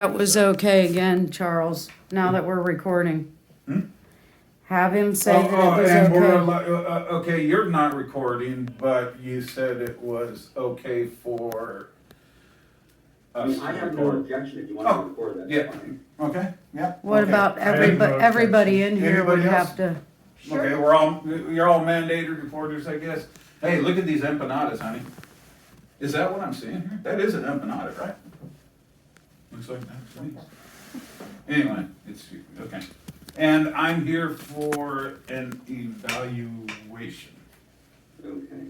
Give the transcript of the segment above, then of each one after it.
That was okay again, Charles, now that we're recording. Hmm? Have him say that it was and we're okay. okay, you're not recording, but you said it was okay for I us mean, to I have no record. objection if you want Oh, to record, that's yeah. fine. Okay, yeah. What okay. about I have no everybody in objection. here would Anybody have else? to, Okay, you're all mandated reporters, I guess. Hey, look at these empanadas, honey. Is that what I'm seeing here? That is an empanada, right? Looks like that's nice. Anyway, it's, okay. And I'm here for an evaluation. Okay.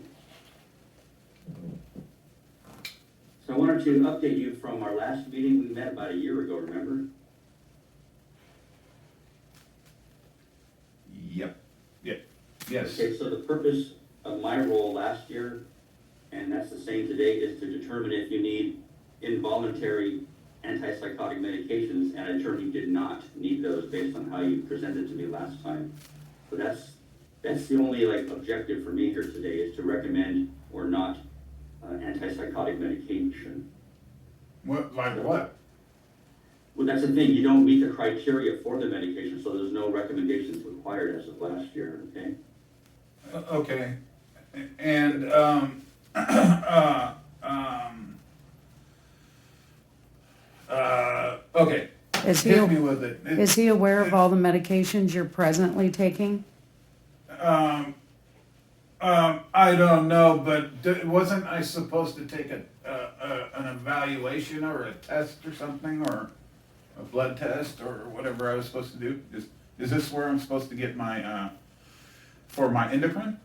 So I wanted to update you from our last meeting. We met about a year ago, remember? Yep, yes. Okay, so the purpose of my role last year, and that's the same today, is to determine if you need involuntary antipsychotic medications, and I determined you did not need those based on how you presented to me last time. So that's the only objective for me here today, is to recommend or not antipsychotic medication. What, like what? Well, that's the thing, you don't meet the criteria for the medication, so there's no recommendations required as of last year, okay? Okay, and, okay. is he, Hit me with it. is he aware of all the medications you're presently taking? I don't know, but wasn't I supposed to take an evaluation or a test or something, or a blood test or whatever I was supposed to do? Is this where I'm supposed to get my, for my endocrine?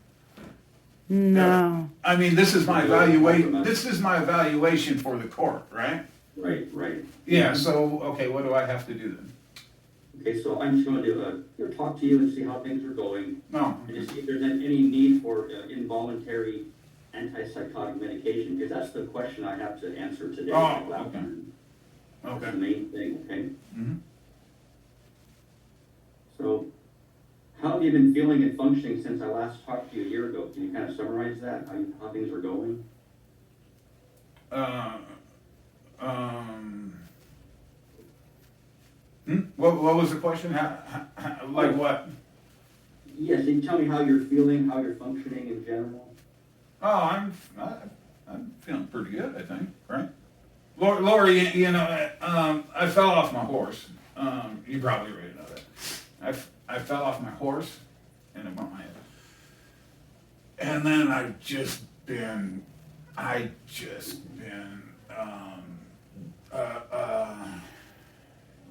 No. I mean, this is my evaluation for the court, right? Right. Yeah, so, okay, what do I have to do then? Okay, so I'm just going to talk to you and see how things are going, No, and to see if there's any need for involuntary antipsychotic medication, because that's the question I have to answer today. Oh, That's okay. the okay. main thing, okay? Mm-hmm. So, how have you been feeling and functioning since I last talked to you a year ago? Can you kind of summarize that, how things are going? What was the question? Like what? Yes, can you tell me how you're feeling, how you're functioning in general? Oh, I'm feeling pretty good, I think, right? Lori, I fell off my horse. You probably already know that. I fell off my horse, and it went my head. And then I've just been,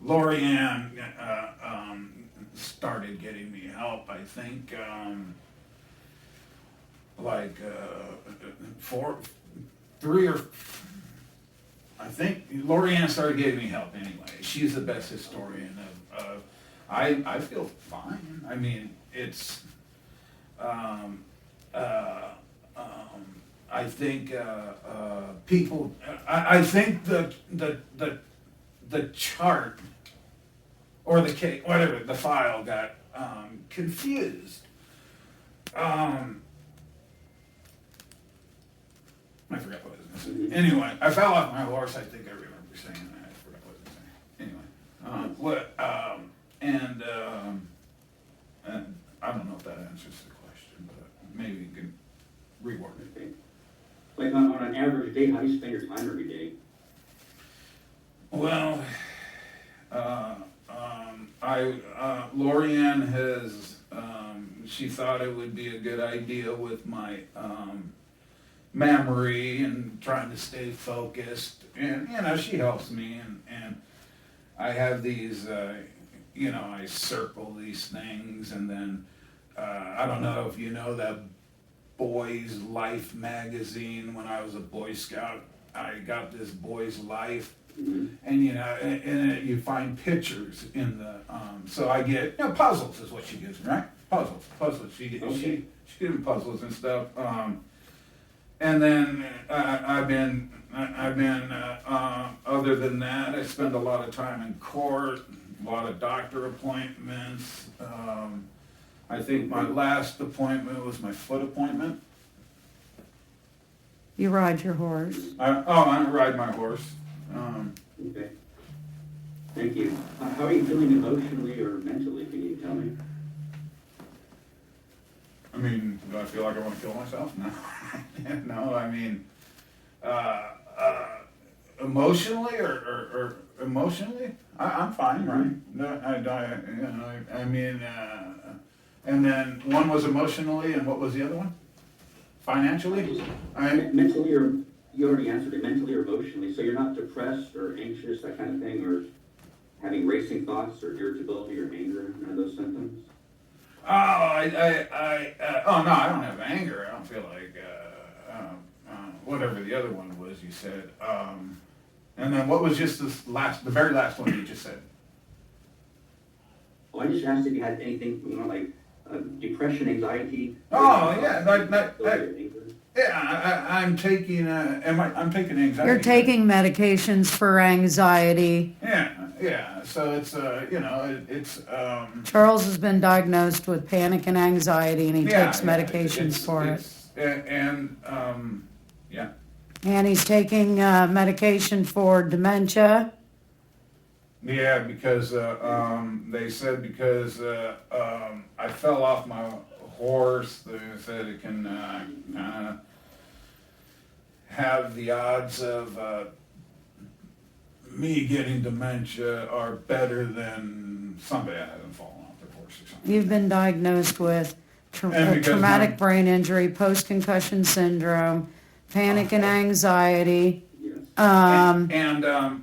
Lori Ann, started getting me help, I think, I think Lori Ann started getting me help anyway. She's the best historian of I feel fine. I mean, it's, I think, people, I think the chart, or the case, whatever, the file got, confused. I forgot what I was gonna say. Anyway, I fell off my horse, I think I remember saying that, I forgot what I was saying. Anyway, and I don't know if that answers the question, but maybe you can reword it. Okay. Like on an average day, how do you spend your time every day? Well, Lori Ann has, she thought it would be a good idea with my, memory and trying to stay focused, and, she helps me, and I have these, I circle these things, and then, I don't know if you know that Boys Life magazine. When I was a Boy Scout, I got this Boys Life. Mm-hmm. And and you find pictures in the so I get puzzles is what she gives me, right? Puzzles. She gives me puzzles and stuff. And then I've been other than that, I spend a lot of time in court, a lot of doctor appointments. I think my last appointment was my foot appointment. You ride your horse. I ride my horse. Okay. Thank you. How are you feeling emotionally or mentally, can you tell me? I mean, do I feel like I wanna kill myself? No. No, I mean, emotionally or emotionally, I'm fine, right? No, you know, I mean, and then one was emotionally, and what was the other one? Financially? Mentally, or, you already answered it, mentally or emotionally, so you're not depressed or anxious, that kind of thing, or having racing thoughts or irritability or anger, none of those symptoms? Oh no, I don't have anger. I don't feel like, whatever the other one was you said. And then what was just the very last one you just said? Well, I just asked if you had anything, you know, like, depression, anxiety. Oh, yeah, anger. Yeah, I'm taking, I'm taking anxiety. You're taking medications for anxiety. Yeah, so it's, you know, it's, Charles has been diagnosed with panic and anxiety, and he yeah, takes yeah, medications for it. Yeah. And he's taking medication for dementia. Yeah, because they said because I fell off my horse, they said it can kind of have the odds of me getting dementia are better than somebody that hasn't fallen off their horse or something. You've been diagnosed with And because traumatic brain injury, post-concussion syndrome, panic and anxiety, Yes.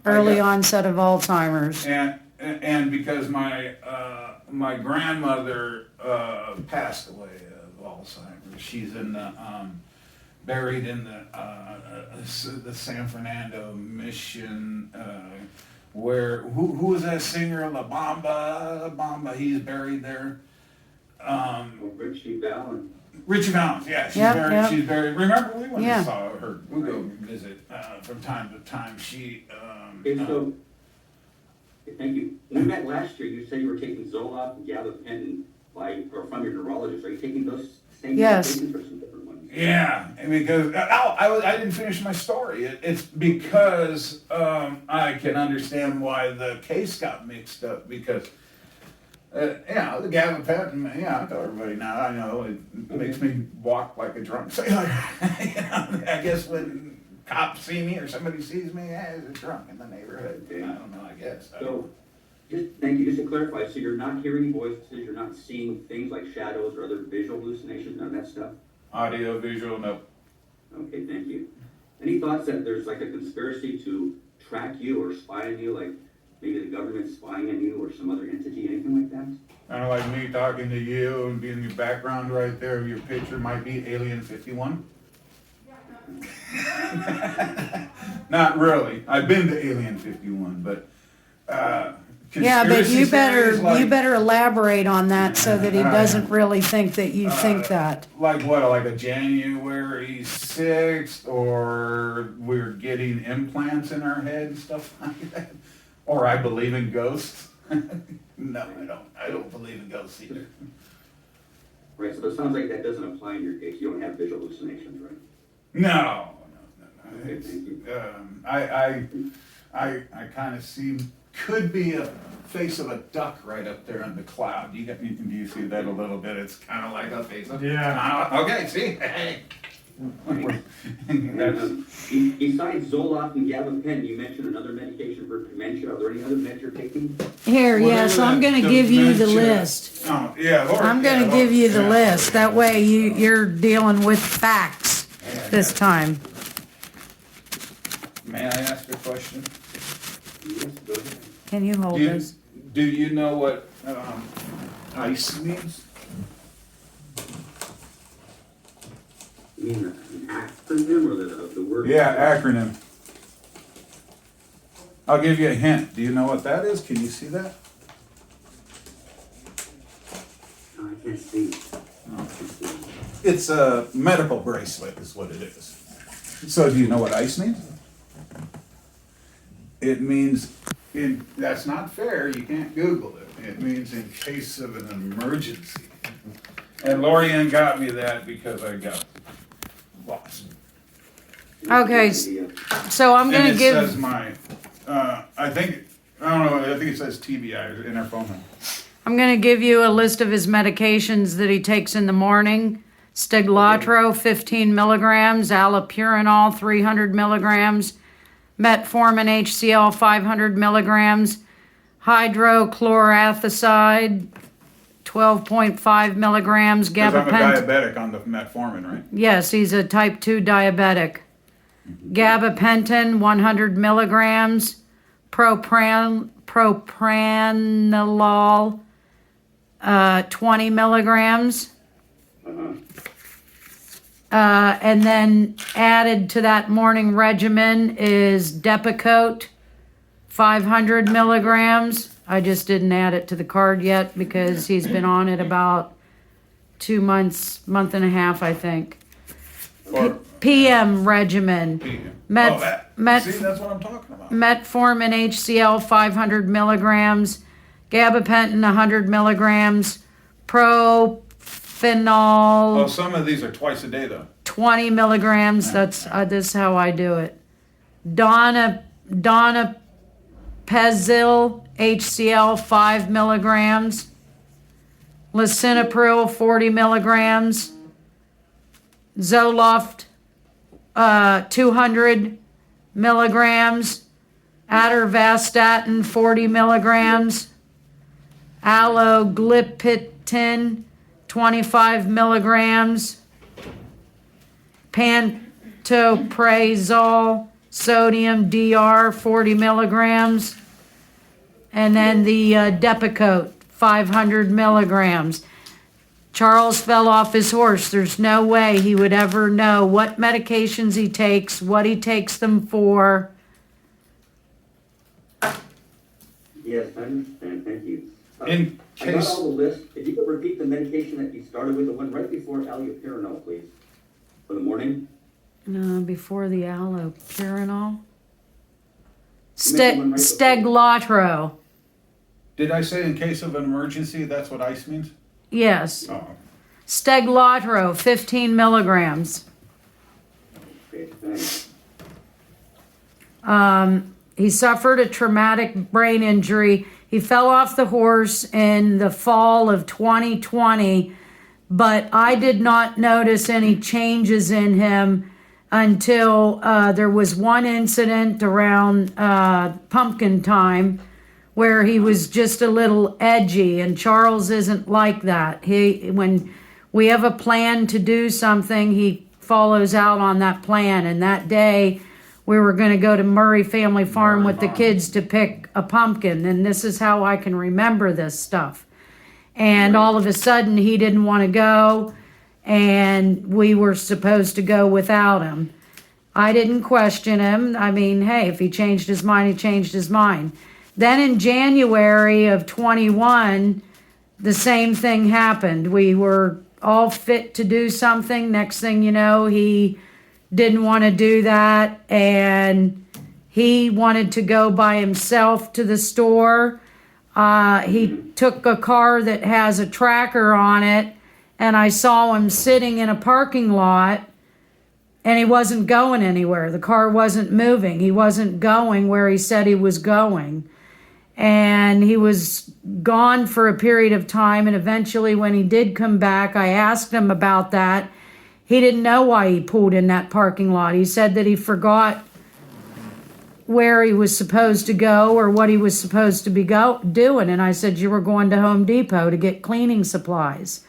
early onset of Alzheimer's. And because my my grandmother passed away of Alzheimer's, she's in the buried in the San Fernando Mission, where who was that singer? La Bamba, he's buried there. Richie Valens. Richie Valens, yeah, she's buried. Remember, we went and saw her. We go visit from time to time. She. Okay, so, thank you. When we met last year, you said you were taking Zoloft and gabapentin or from your neurologist. Are you taking those same Yes. medications or some different ones? Yeah, because I didn't finish my story. It's because I can understand why the case got mixed up because. Yeah, the gabapentin, yeah, I tell everybody now, I know, it makes me walk like a drunk sailor. You know, I guess when cops see me or somebody sees me, there's a drunk in the neighborhood. I don't know, I guess. So, thank you, just to clarify, so you're not hearing voices, you're not seeing things like shadows or other visual hallucinations, none of that stuff? Audio, visual, no. Okay, thank you. Any thoughts that there's like a conspiracy to track you or spy on you, like maybe the government's spying on you or some other entity, anything like that? Kind of like me talking to you and being your background right there, your picture might be Alien 51. Not really. I've been to Alien 51, but Yeah, but conspiracy theories like, you better elaborate on that so that he doesn't really think that you think that. Like what? Like a January 6th, or we're getting implants in our head and stuff like that. Or I believe in ghosts. No, I don't. I don't believe in ghosts either. Right, so it sounds like that doesn't apply in your case. You don't have visual hallucinations, right? No. Okay, It's, thank you. I kind of see, could be a face of a duck right up there in the cloud. Do you see that a little bit? It's kind of like a face of. Yeah. Okay. See. Hey. That's, Besides Zoloft and gabapentin, you mentioned another medication for dementia. Are there any other meds you're taking? Here, yes, I'm gonna give you the list. oh yeah, Lord, I'm gonna yeah, give Lord, you the yeah. list. That way you're dealing with facts this time. May I ask a question? Yes, go ahead. Can you hold this? Do you know what ICE means? You mean an acronym or the word? Yeah, acronym. I'll give you a hint. Do you know what that is? Can you see that? No, I can't see. It's a medical bracelet is what it is. So do you know what ICE means? It means, that's not fair, you can't Google it. It means in case of an emergency. And Lorianne got me that because I got lost. Okay, so I'm And gonna it give, says my, I think, I don't know, I think it says TBI in her phone. I'm going to give you a list of his medications that he takes in the morning. Steglatro, 15 milligrams, allopurinol, 300 milligrams, metformin HCl, 500 milligrams, hydrochlorothiazide, 12.5 milligrams, Because I'm a gabapentin. diabetic on the metformin, right? Yes, he's a type 2 diabetic. Gabapentin, 100 milligrams, propranolol, 20 milligrams. And then added to that morning regimen is Depakote, 500 milligrams. I just didn't add it to the card yet because he's been on it about 2 months, month and a half, I think. Or PM regimen. PM. Met- Oh, that. met- See, that's what I'm talking about. Metformin HCl, 500 milligrams. Gabapentin, 100 milligrams. Oh, Prophenol, some of these are twice a day though. 20 milligrams. That's this is how I do it. Donepezil HCl, 5 milligrams. Lisinopril, 40 milligrams. Zoloft, 200 milligrams. Atorvastatin, 40 milligrams. Alogliptin, 25 milligrams. Pantoprazole, sodium DR, 40 milligrams. And then the Depakote, 500 milligrams. Charles fell off his horse. There's no way he would ever know what medications he takes, what he takes them for. Yes, I understand, thank you. In I got case, all the list. If you could repeat the medication that you started with, the one right before allopurinol, please, for the morning. Before the allopurinol. You mentioned one right before. Steglatro. did I say in case of an emergency, that's what ICE means? Yes. Oh, Steglatro, 15 milligrams. Okay, thanks. He suffered a traumatic brain injury. He fell off the horse in the fall of 2020, but I did not notice any changes in him until there was one incident around pumpkin time where he was just a little edgy, and Charles isn't like that. When we have a plan to do something, he follows out on that plan, and that day we were going to go to Murray Family Farm with the kids to pick a pumpkin, and this is how I can remember this stuff. And all of a sudden he didn't want to go, and we were supposed to go without him. I didn't question him. I mean, hey, if he changed his mind, he changed his mind. Then in January of 21, the same thing happened. We were all fit to do something. Next thing you know, he didn't want to do that, and he wanted to go by himself to the store. He took a car that has a tracker on it, and I saw him sitting in a parking lot, and he wasn't going anywhere. The car wasn't moving. He wasn't going where he said he was going. And he was gone for a period of time, and eventually when he did come back, I asked him about that. He didn't know why he pulled in that parking lot. He said that he forgot where he was supposed to go or what he was supposed to be doing. And I said, you were going to Home Depot to get cleaning supplies.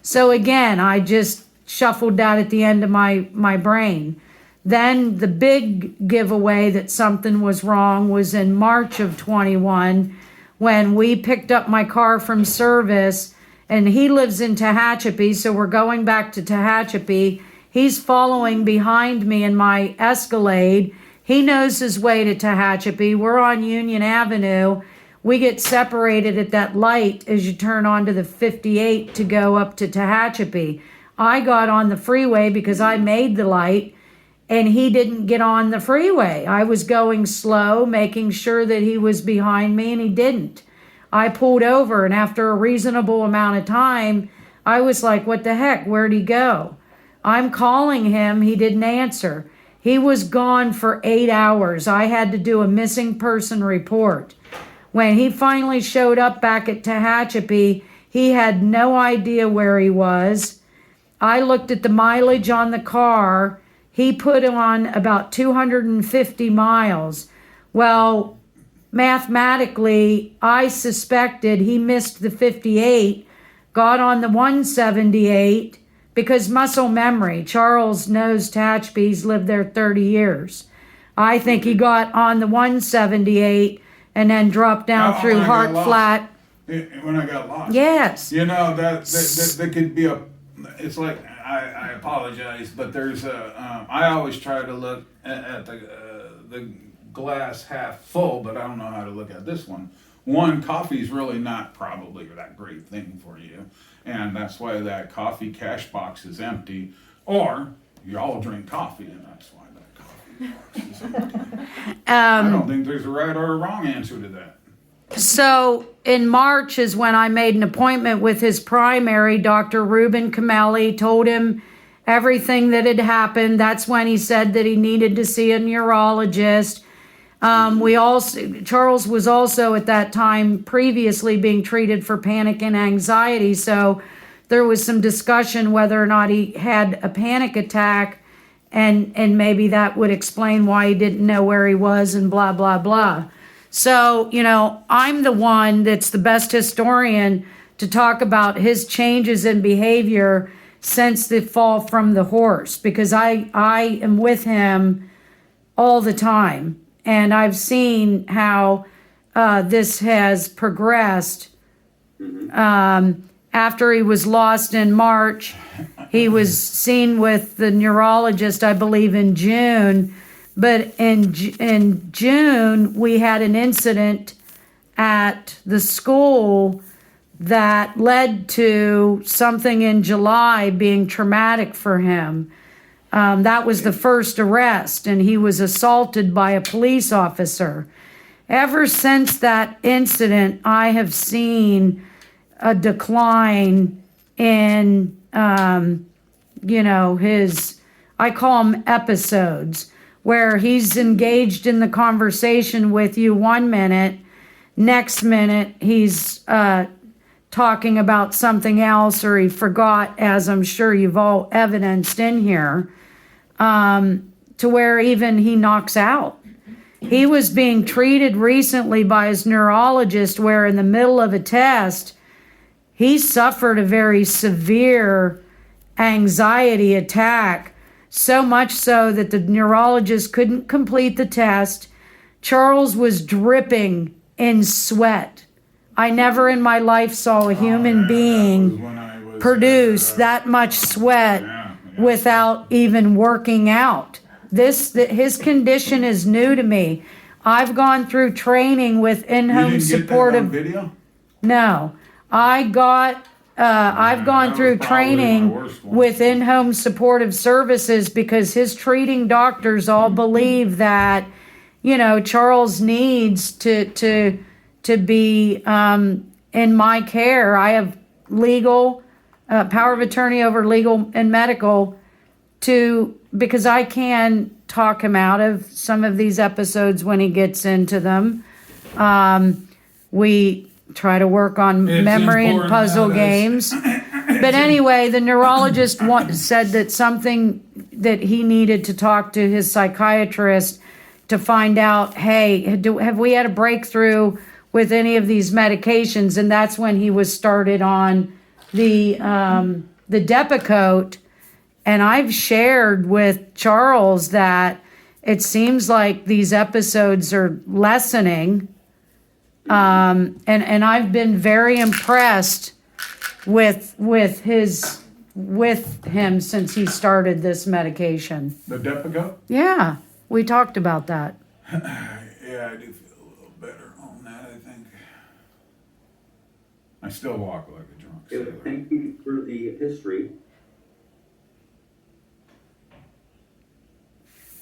So again, I just shuffled that at the end of my brain. Then the big giveaway that something was wrong was in March of 21 when we picked up my car from service, and he lives in Tehachapi, so we're going back to Tehachapi. He's following behind me in my Escalade. He knows his way to Tehachapi. We're on Union Avenue. We get separated at that light as you turn onto the 58 to go up to Tehachapi. I got on the freeway because I made the light, and he didn't get on the freeway. I was going slow, making sure that he was behind me, and he didn't. I pulled over, and after a reasonable amount of time, I was like, what the heck? Where'd he go? I'm calling him. He didn't answer. He was gone for 8 hours. I had to do a missing person report. When he finally showed up back at Tehachapi, he had no idea where he was. I looked at the mileage on the car. He put on about 250 miles. Well, mathematically, I suspected he missed the 58, got on the 178, because muscle memory. Charles knows Tehachapi's lived there 30 years. I think he got on the 178 and then dropped down Oh, through when I Hart got lost. Flat. When I got lost. Yes. You know, that could be it's like, I apologize, but there's I always try to look at the glass half full, but I don't know how to look at this one. One, coffee's really not probably that great thing for you, and that's why that coffee cash box is empty, or you all drink coffee, and that's why that coffee box is empty. I don't think there's a right or a wrong answer to that. So in March is when I made an appointment with his primary, Dr. Ruben Camelli, told him everything that had happened. That's when he said that he needed to see a neurologist. Charles was also at that time previously being treated for panic and anxiety. So there was some discussion whether or not he had a panic attack, and maybe that would explain why he didn't know where he was and blah, blah, blah. So, I'm the one that's the best historian to talk about his changes in behavior since the fall from the horse, because I am with him all the time. And I've seen how this has progressed. After he was lost in March, he was seen with the neurologist, I believe, in June. But in June, we had an incident at the school that led to something in July being traumatic for him. That was the first arrest, and he was assaulted by a police officer. Ever since that incident, I have seen a decline in, his, I call them episodes, where he's engaged in the conversation with you 1 minute, next minute he's talking about something else, or he forgot, as I'm sure you've all evidenced in here, to where even he knocks out. He was being treated recently by his neurologist where in the middle of a test, he suffered a very severe anxiety attack, so much so that the neurologist couldn't complete the test. Charles was dripping in sweat. I never in my life saw a human being produce that much sweat without even working out. His condition is new to me. I've gone through training with in-home supportive. Video? No, I've gone through training with in-home supportive services because his treating doctors all believe that, Charles needs to be in my care. I have legal power of attorney over legal and medical because I can talk him out of some of these episodes when he gets into them. We try to work on memory and puzzle games. But anyway, the neurologist said that something that he needed to talk to his psychiatrist to find out, hey, have we had a breakthrough with any of these medications? And that's when he was started on the Depakote. And I've shared with Charles that it seems like these episodes are lessening. And I've been very impressed with him since he started this medication. The Depakote? Yeah, we talked about that. Yeah, I do feel a little better on that, I think. I still walk like a drunk sailor. Thank you for the history.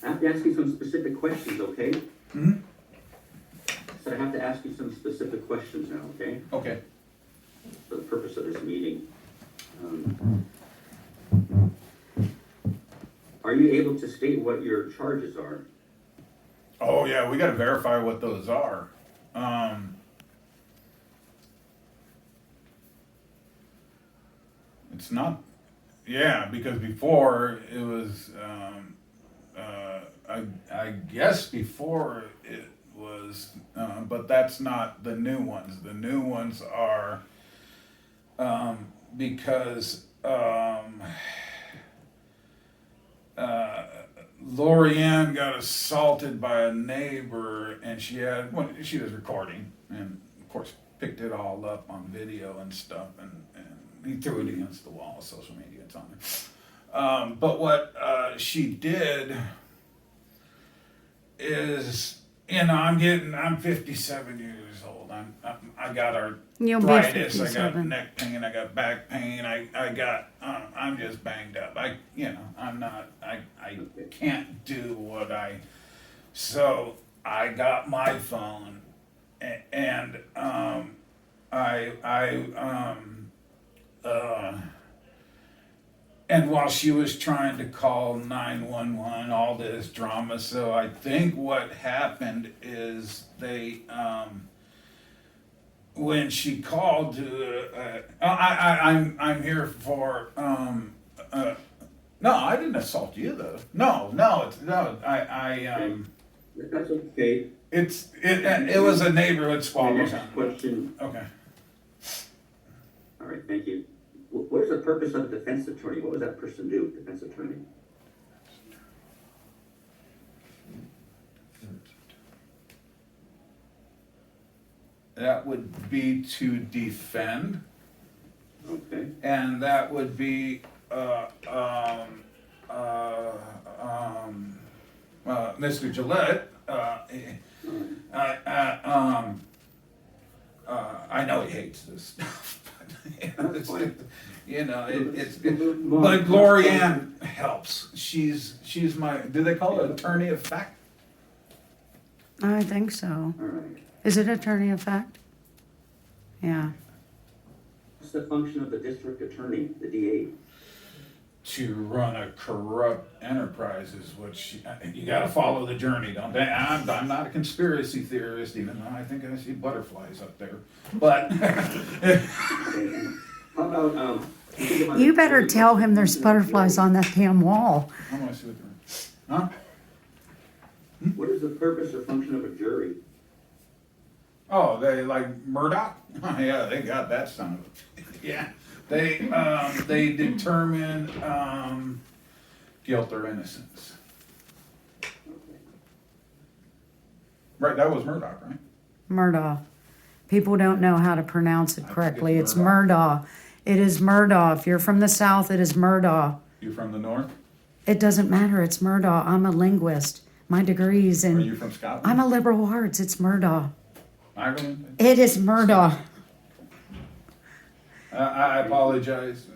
I have to ask you some specific questions, okay? Mm-hmm. So I have to ask you some specific questions now, okay? Okay. For the purpose of this meeting. Are you able to state what your charges are? Oh, yeah, we gotta verify what those are. It's not, yeah, because before it was, I guess before it was, but that's not the new ones. The new ones are, because, Lorianne got assaulted by a neighbor, and she was recording, and of course picked it all up on video and stuff, and he threw it against the wall. Social media, it's on there. But what she did is, I'm 57 years old. I got You'll be arthritis. I got 57. neck pain. I got back pain. I'm just banged up. I'm not. I can't do what So I got my phone, and and while she was trying to call 911, all this drama. So I think what happened is they, when she called to, I'm here for, no, I didn't assault you though. No, That's okay. it was a neighborhood squabble. Next question. Okay. All right, thank you. What is the purpose of defense attorney? What does that person do, defense attorney? That would be to defend, Okay. and that would be, Mr. Gillette, I know he hates this stuff, but That's fine. but Lorianne helps. She's my, do they call it attorney of fact? I think so. All right. Is it attorney of fact? Yeah. What's the function of the district attorney, the DA? To run a corrupt enterprise is what you gotta follow the journey, don't they? I'm not a conspiracy theorist, even though I think I see butterflies up there, but. How about, You better tell him there's butterflies on that damn wall. I wanna see what they're, huh? what is the purpose or function of a jury? Oh, they like Murdoch? Yeah, they got that son of a, yeah. They determine, guilt or innocence. Right, that was Murdoch, right? Murdaugh. People don't know how to pronounce it think correctly. it's It's Murdaugh. Murdaugh. It is Murdaugh. If you're from the South, it is Murdaugh. You from the north? It doesn't matter. It's Murdaugh. I'm a linguist. My degree's Are in. you from Scotland? I'm a liberal arts. It's Murdaugh. Ireland? It is Murdaugh. I apologize.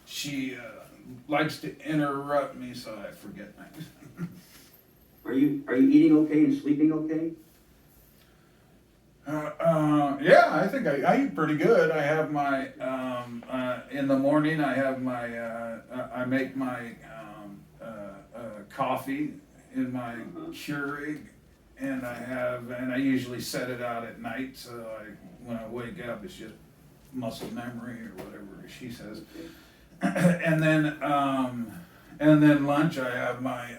She likes to interrupt me, so I forget things. Are you eating okay and sleeping okay? Yeah, I think I eat pretty good. I have my in the morning. I have my I make my coffee in my Keurig, and I usually set it out at night. So when I wake up, it's just muscle memory or whatever she says. And then lunch, I have my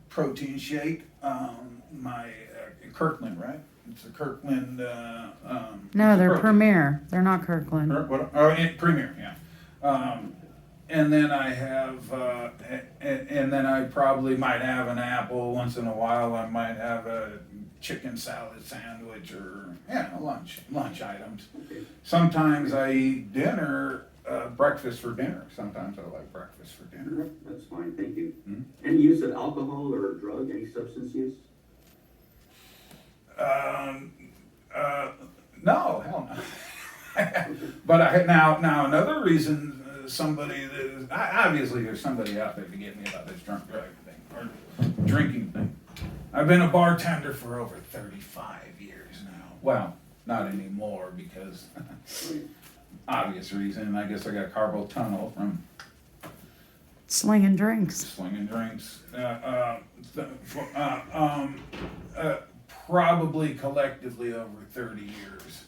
protein shake. My Kirkland, right? It's a Kirkland. No, they're protein. Premier. They're not Kirkland. Premier, yeah. And then I have, and then I probably might have an apple once in a while. I might have a chicken salad sandwich or lunch items. Okay. Sometimes I eat breakfast for dinner. Sometimes I like breakfast for dinner. That's fine, thank you. Hmm? Any use of alcohol or drug, any substance use? No, hell no. But now another reason somebody that is, obviously there's somebody out there to get me about this drunk driving thing or drinking thing. I've been a bartender for over 35 years now. Well, not anymore because obvious reason. I guess I got carpal tunnel from Slinging drinks. slinging drinks. Probably collectively over 30 years.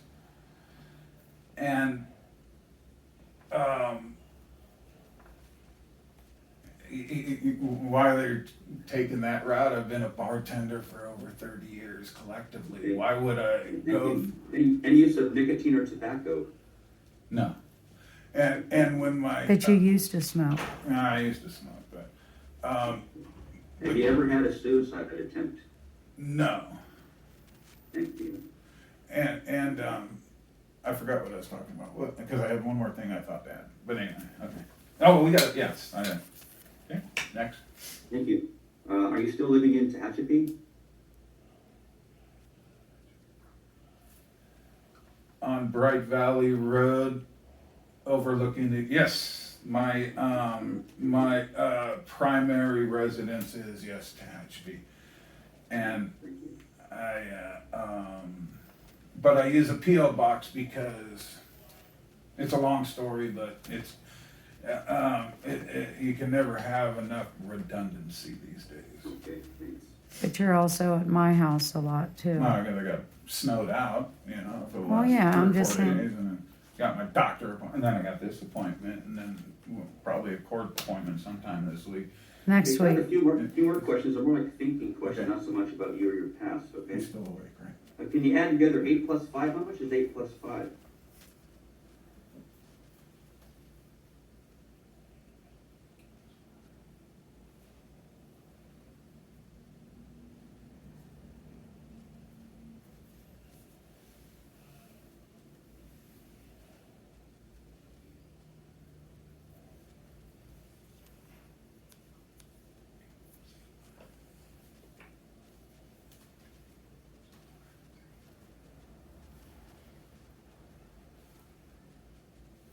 And why they're taking that route, I've been a bartender for over 30 years collectively. Why would I go? Any use of nicotine or tobacco? No. And when my But you used to smoke. I used to smoke, but Have you ever had a suicide attempt? no. Thank you. And I forgot what I was talking about because I had one more thing I thought to add. But anyway, okay. Oh, we got it. Yes. Okay. Next. Thank you. Are you still living in Tehachapi? On Bright Valley Road, overlooking the my primary residence is Tehachapi, and but I use a PO box because it's a long story, but it's you can never have enough redundancy these days. Okay, thanks. But you're also at my house a lot too. Well, I got snowed out, for the Well, last yeah, 3 or I'm 4 just days, saying. and then got my doctor appointment, and then I got this appointment, and then probably a court appointment sometime this week. Next Okay, I have week. a few more questions. They're more like thinking questions, not so much about you or your past. Okay. He's still awake, right? Can you add together 8 plus 5? How much is 8 plus 5?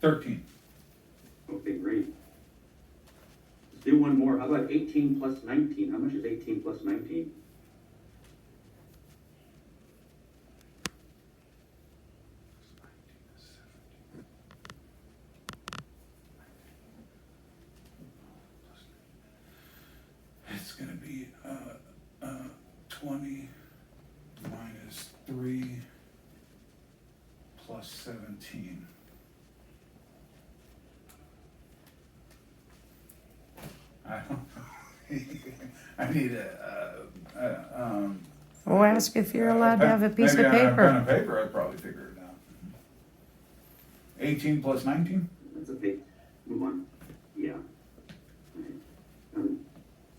$13. Okay, great. Let's do one more. How about 18 plus 19? How much is 18 plus 19? It's gonna be 20 minus 3 plus 17. I don't I need We'll ask if you're allowed to have a piece of maybe on a pen paper. and paper, I'd probably figure it out. 18 plus 19? That's okay. Move on. Yeah. Okay.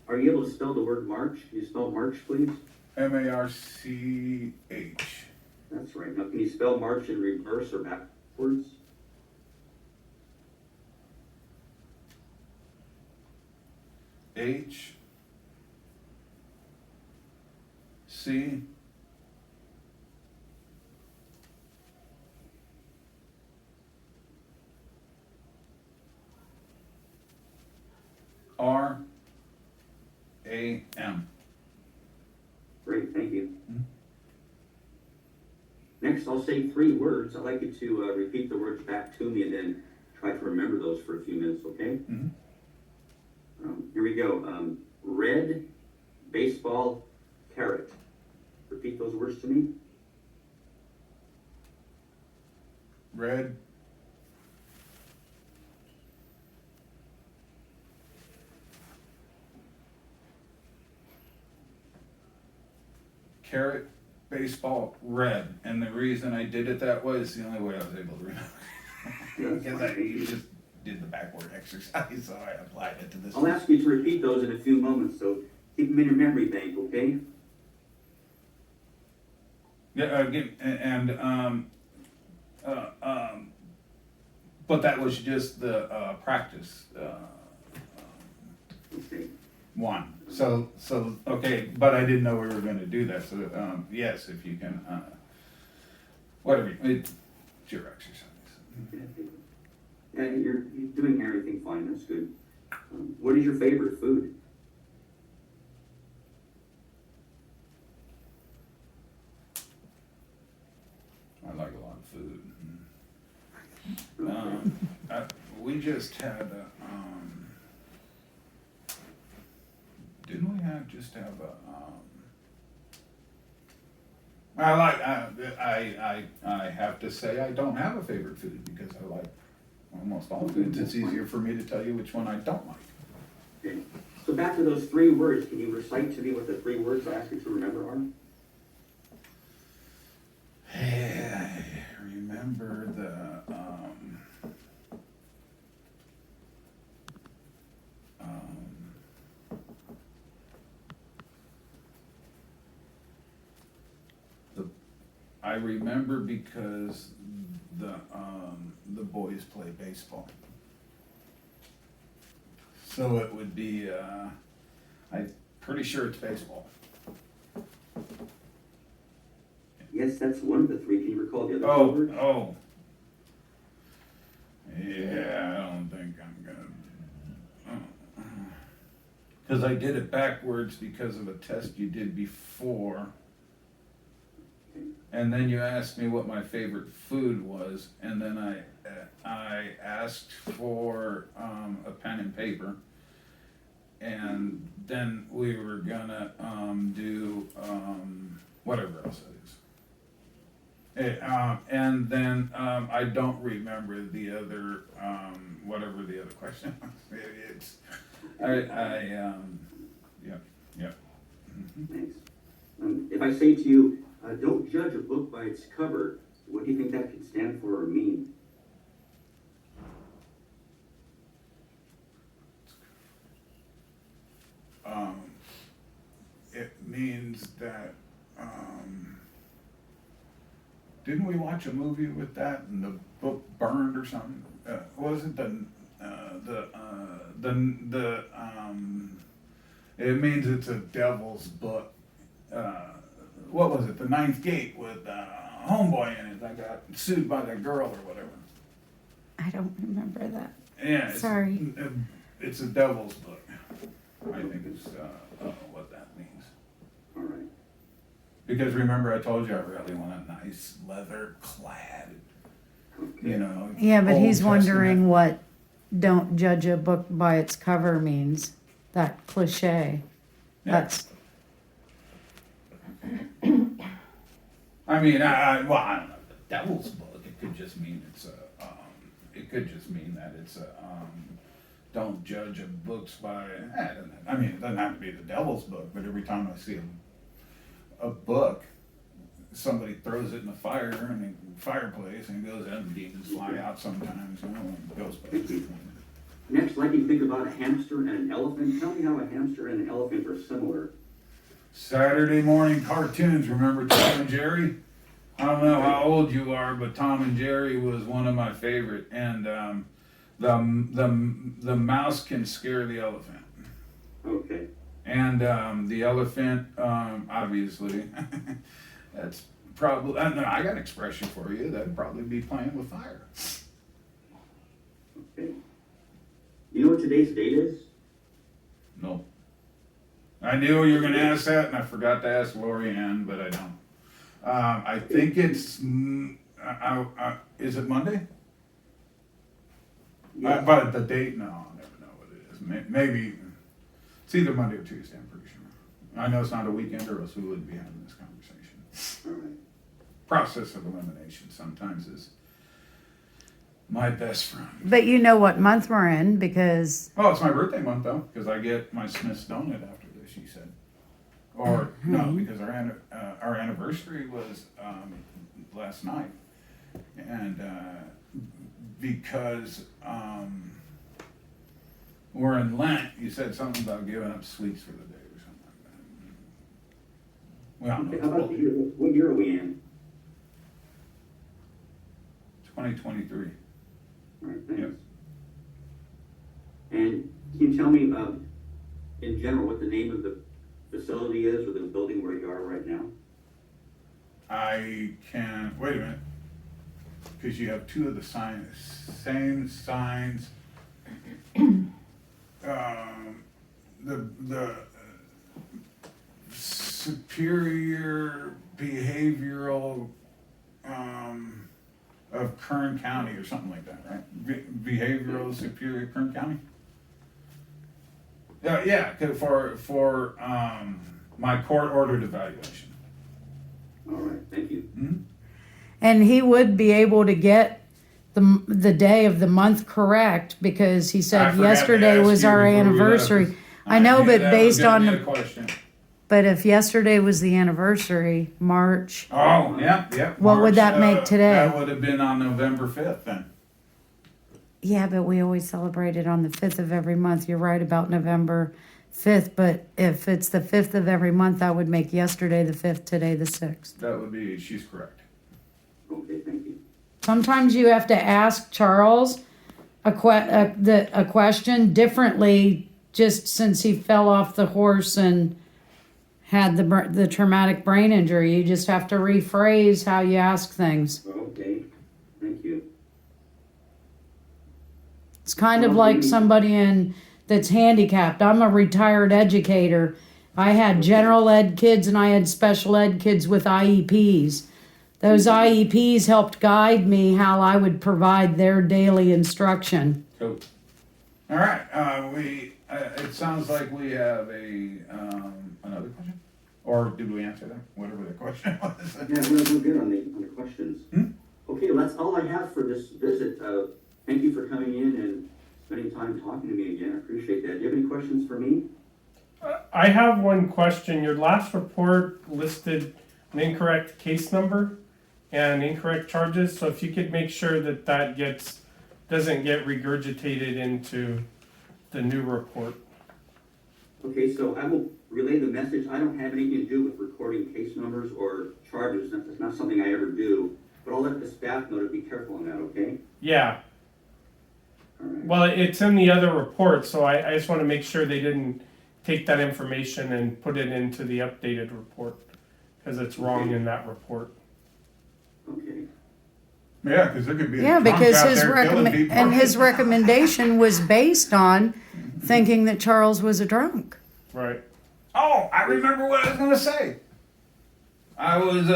Are you able to spell the word March? Can you spell March, please? March. That's right. Now, can you spell March in reverse or backwards? H C R A M. Great, thank you. Mhm. Next, I'll say 3 words. I'd like you to repeat the words back to me and then try to remember those for a few minutes, okay? Mhm. Here we go. Red, baseball, carrot. Repeat those words to me. Red, carrot, baseball, red. And the reason I did it that way is the only way I was able to remember. Because I just did the backward exercise, so I applied it to this. I'll ask you to repeat those in a few moments, so keep them in your memory bank, okay? Yeah, but that was just the practice Okay. one. So okay, but I didn't know we were going to do that. So yes, if you can, whatever, it's your exercise. Yeah, you're doing everything fine. That's good. What is your favorite food? I like a lot of food. We just had just have a, I have to say I don't have a favorite food because I like almost all foods. It's easier for me to tell you which one I don't like. Okay. So back to those 3 words, can you recite to me what the 3 words I asked you to remember are? I remember I remember because the boys play baseball. So it would be, I'm pretty sure it's baseball. Yes, that's one of the 3. Can you recall the other 2 Oh, words? oh. Yeah, I don't think I'm gonna. Because I did it backwards because of a test you did before. And then you asked me what my favorite food was, and then I asked for a pen and paper, and then we were gonna do whatever else it is. And then I don't remember the other whatever the other question was. It's yeah. Mm-hmm. Thanks. If I say to you, don't judge a book by its cover, what do you think that could stand for or mean? It means that didn't we watch a movie with that and the book burned or something? Wasn't it means it's a devil's book. What was it? The Ninth Gate with Homeboy in it that got sued by that girl or whatever. I don't remember that. Yeah. Sorry. It's a devil's book. I think it's what that means. All right. Because remember I told you I really want a nice leather clad, you know. Yeah, but Old he's wondering Testament. what "don't judge a book by its cover" means. That cliche. Yeah. That's I mean, I don't know. The devil's book. It could just mean it's a. It could just mean that it's a. Don't judge a books by. I mean, it doesn't have to be the devil's book, but every time I see a book, somebody throws it in the fire and the fireplace and it goes out and demons fly out sometimes. You know, and Ghostbusters. Next, I'd like you to think about a hamster and an elephant. Tell me how a hamster and an elephant are similar. Saturday morning cartoons. Remember Tom and Jerry? I don't know how old you are, but Tom and Jerry was one of my favorite. And the mouse can scare the elephant. Okay. And the elephant, obviously, that's probably. I got an expression for you. That'd probably be playing with fire. Okay. You know what today's date is? No. I knew you were going to ask that, and I forgot to ask Lori Ann, but I don't. I think it's. Is it Monday? Yes. But the date, no, I'll never know what it is. Maybe it's either Monday or Tuesday. I'm pretty sure. I know it's not a weekend, or else we wouldn't be having this conversation. All right. Process of elimination sometimes is my best friend. but you know what month we're in because Oh, it's my birthday month though, because I get my Smith's donut after this. She said, or no, because our anniversary was last night, and because we're in Lent, you said something about giving up sweets for the day or something like that. Well, Okay, how about the year? What year are we in? 2023. All right, thanks. Yep. And can you tell me, in general, what the name of the facility is or the building where you are right now? I can, wait a minute, because you have two of the same signs. The superior behavioral of Kern County or something like that, right? Behavioral superior Kern County? Yeah, for my court-ordered evaluation. All right, thank you. And he would be able to get the day of the month correct because he I said forgot to yesterday ask was you our before we left. anniversary. I know, knew but that based was gonna on be a the, question. but if yesterday was the anniversary, March, Oh, yeah. What would that make today? That would have been on November 5th then. yeah, but we always celebrate it on the 5th of every month. You're right about November 5th, but if it's the 5th of every month, that would make yesterday the 5th, today the 6th. That would be, she's correct. Okay, thank you. Sometimes you have to ask Charles a question differently just since he fell off the horse and had the traumatic brain injury. You just have to rephrase how you ask things. Okay, thank you. It's kind of like somebody that's handicapped. I'm a retired educator. I had general ed kids and I had special ed kids with IEPs. Those IEPs helped guide me how I would provide their daily instruction. Cool. All right, it sounds like we have another question? Or did we answer that? Whatever the question was. Yeah, we're good on the questions. Okay, well, that's all I have for this visit. Thank you for coming in and spending time talking to me again. I appreciate that. Do you have any questions for me? I have one question. Your last report listed an incorrect case number and incorrect charges. So if you could make sure that doesn't get regurgitated into the new report. Okay, so I will relay the message. I don't have anything to do with recording case numbers or charges. That's not something I ever do. But I'll let the staff know to be careful on that, okay? Yeah. All right. Well, it's in the other report, so I just want to make sure they didn't take that information and put it into the updated report because it's wrong in that report. Okay. Yeah, because there could be a Yeah, drunk because out there killing people. his recommendation was based on thinking that Charles was a drunk. Right. Oh, I remember what I was gonna say. I was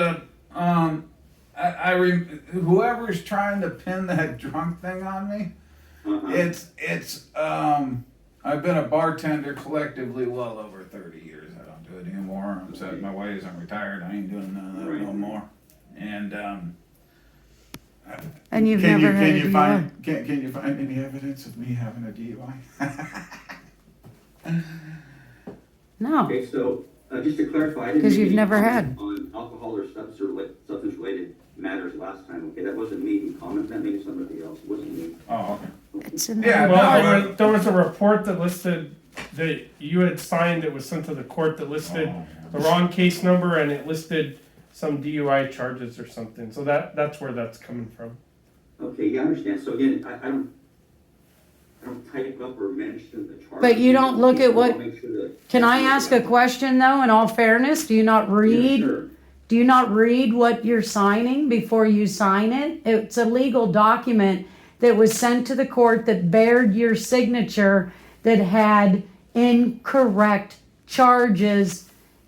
whoever's trying to pin that drunk thing on me. It's I've been a bartender collectively well over 30 years. I don't do it anymore. I'm set in my ways. I'm retired. I ain't doing none of that no more. And And you've never had a you DUI. find can you find any evidence of me having a DUI? No. Okay, so just to clarify, I didn't 'Cause make you've any never comment on alcohol or substance-related matters last time. Okay, that wasn't me who commented. That may be somebody else. It wasn't me. Oh, okay. It's in Yeah, the Well, there was a report that listed that you had signed that was sent to the court that listed the wrong case number and it listed some DUI charges or something. So that's where that's coming from. Okay, yeah, I understand. So again, I don't type up or mention the charge. But you don't look at what- I'll make sure that- Can I ask a question though, in all fairness? Do you not Yeah, read? sure. Do you not read what you're signing before you sign it? It's a legal document that was sent to the court that bared your signature that had incorrect charges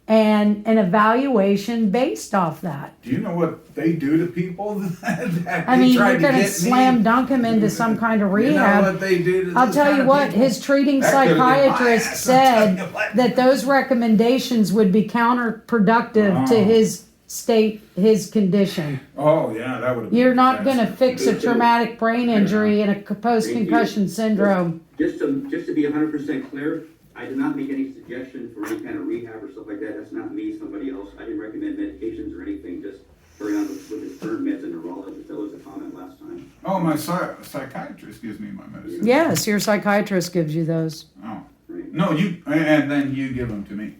and an evaluation based off that. Do you know what they do to people that I they mean, try you're to going to get slam me? dunk him into some kind of You know rehab. what they do to I'll those tell kind you of what, people? his treating That could've been my psychiatrist ass, I'll tell said you what. that those recommendations would be counterproductive to Oh. his state, his condition. Oh yeah, that would. You're not going to fix a traumatic brain injury and a post-concussion syndrome. Just to be 100% clear, I did not make any suggestion for any kind of rehab or stuff like that. That's not me, somebody else. I didn't recommend medications or anything, just carry on with his current meds and neurologist. That was a comment last time. Oh, my psychiatrist gives me my medicine. Yes, your psychiatrist gives you those. Oh. Right. No, and then you give them to me.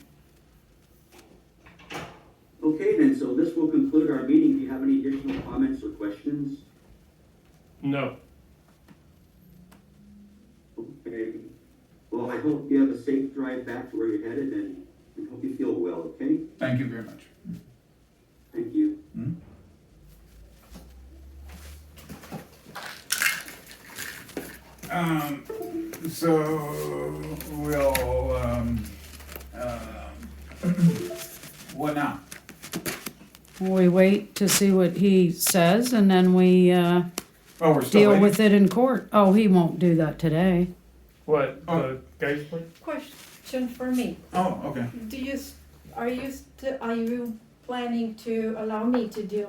Okay, then, so this will conclude our meeting. Do you have any additional comments or questions? No. Okay. Well, I hope you have a safe drive back to where you're headed and hope you feel well, okay? Thank you very much. Thank you. So we'll what now? We wait to see what he says and then we Oh, we're still deal waiting? with it in court. Oh, he won't do that today. What, Oh. the guy's point? Question for me. Oh, okay. Are you planning to allow me to do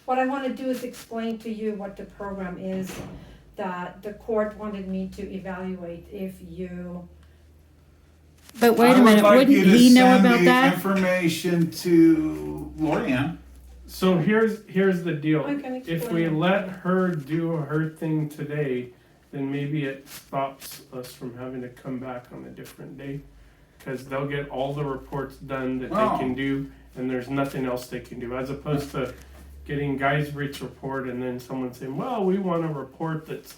what I wanna do is explain to you what the program is that the court wanted me to evaluate if you, But wait I a would minute, like wouldn't you to he know send about the that? information to Lorianne. So here's the deal. I can If we explain. let her do her thing today, then maybe it stops us from having to come back on a different day. Cause they'll get all the reports done that Oh. they can do, and there's nothing else they can do, as opposed to getting Guy's Rich report and then someone saying, well, we want a report that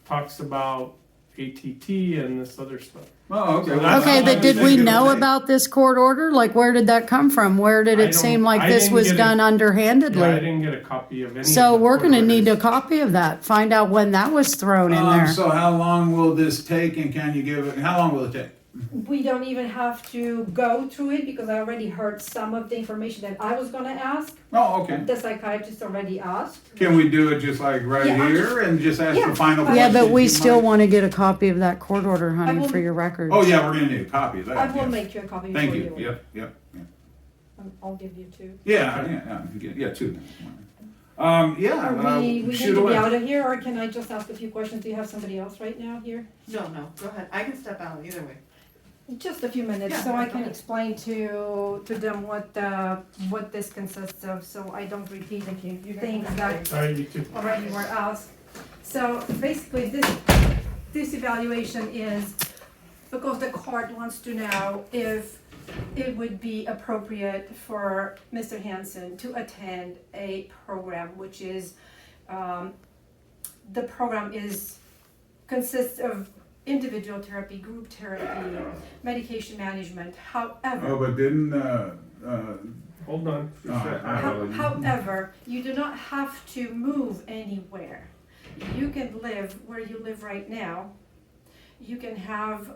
talks about ATT and this other stuff. Oh, okay. Okay, but did we know about this court order? Like, where did that come from? Where did I it seem like I this didn't was get done Yeah, I underhandedly? didn't get a copy of any. So of the we're gonna court need a orders. copy of that, find out when that was thrown in there. So how long will this take, and can you give it, how long will it take? we don't even have to go through it because I already heard some of the information that I was gonna ask. Oh, okay. The psychiatrist already asked. Can we do it just like right Yeah, I'm here and just ask Yeah. the final Yeah, questions? Yeah, but we you still might- wanna get a copy of that court order, honey, will- for your records. Oh, yeah, we're gonna need a copy of that. I will yes. make you a copy for Thank you. you, yep, yep, yep. I'll give you two. Yeah, two. Are we need shoot to be away. out of here, or can I just ask a few questions? Do you have somebody else right now here? No, go ahead. I can step out either way. Just a few minutes, Yeah, so I go can ahead. explain to them what this consists of, so I don't repeat things that Sorry, you could. already were asked. So basically, this evaluation is because the court wants to know if it would be appropriate for Mr. Hansen to attend a program, which is, the program consists of individual therapy, group therapy, medication management. Oh, However, but didn't, Hold on. however, you do not have to move anywhere. You can live where you live right now. You can have,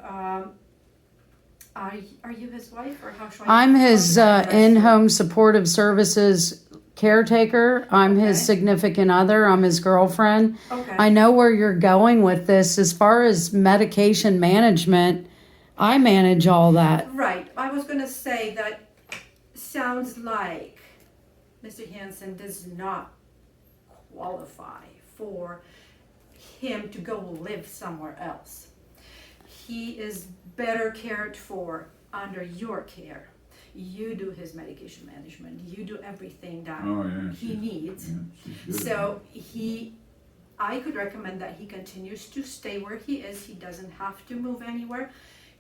are you his wife, or how should I? I'm his how should I address you? in-home supportive services caretaker. I'm his Okay. significant other. I'm his girlfriend. Okay. I know where you're going with this. As far as medication management, I manage all that. Right, I was gonna say that sounds like Mr. Hansen does not qualify for him to go live somewhere else. He is better cared for under your care. You do his medication management, you do everything that oh, yeah. he needs. Yeah, she's good. So I could recommend that he continues to stay where he is. He doesn't have to move anywhere.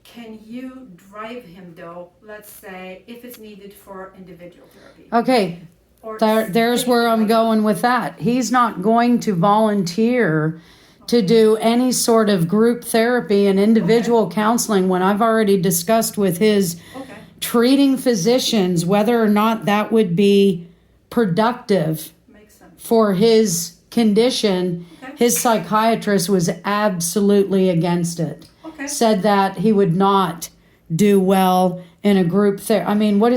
Can you drive him though, let's say, if it's needed for individual therapy? Okay, Or there's where I'm anything like going with that. He's not going to volunteer to do any sort of group therapy and individual counseling when I've already discussed with his that? Okay, treating physicians whether or not that would be productive makes sense. for his condition. Okay. His psychiatrist was absolutely against it. Okay, Said that he would not do well in a group I mean, what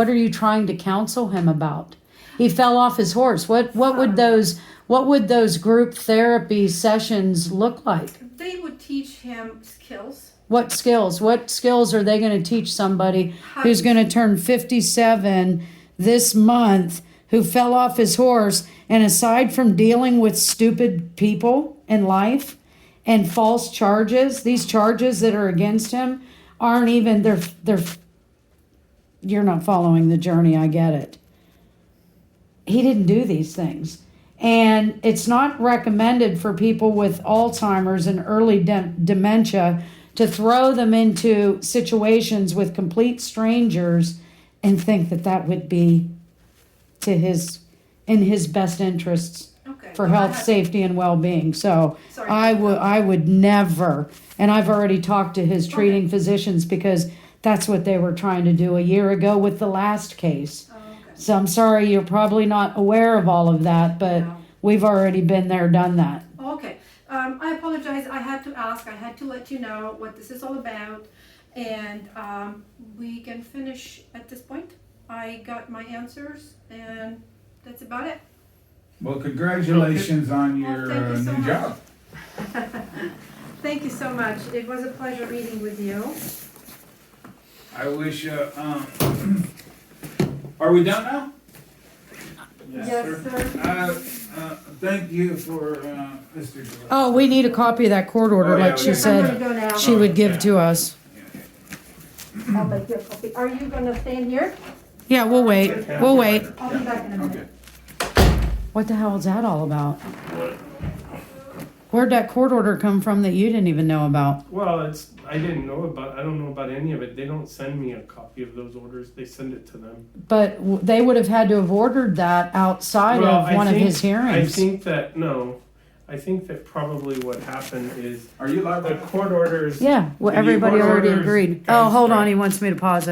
are you trying to counsel him about? He fell off his horse. What would those group therapy sessions look like? they would teach him skills. What skills? What skills are they going to teach somebody who's going to turn 57 this month, who fell off his horse, and aside from dealing with stupid people in life and false charges, these charges that are against him aren't even, they're you're not following the journey, I get it. He didn't do these things. And it's not recommended for people with Alzheimer's and early dementia to throw them into situations with complete strangers and think that that would be in his best interests Okay. for well, I health, had- safety, and well-being. So Sorry. I would never, and I've already talked to his treating physicians because that's what they were trying to do a year ago with the last case. Oh, okay. So I'm sorry, you're probably not aware of all of that, but No. we've already been there, done that. Okay, I apologize, I had to ask, I had to let you know what this is all about, and we can finish at this point. I got my answers, and that's about it. Well, congratulations on Well, your thank you so new much. job. thank you so much. It was a pleasure meeting with you. I wish, are we done now? Yes, sir. Thank you for, Mr. Gillespie. Oh, we need a copy of that court order, Oh, yeah, like she okay. I'm gonna said go now. she would give to us. I'll make you a copy. Are you gonna stay in here? Yeah, we'll wait. We'll wait. I'll be back in a minute. Okay. What the hell is that all about? Where'd that court order come from that you didn't even know about? Well, I don't know about any of it. They don't send me a copy of those orders. They send it to them. But they would have had to have ordered that outside of one of his I hearings. think that probably what happened is Are you live? the court orders. Yeah, well, The new everybody court already orders agreed. Oh, comes hold on, from- he wants me to pause it.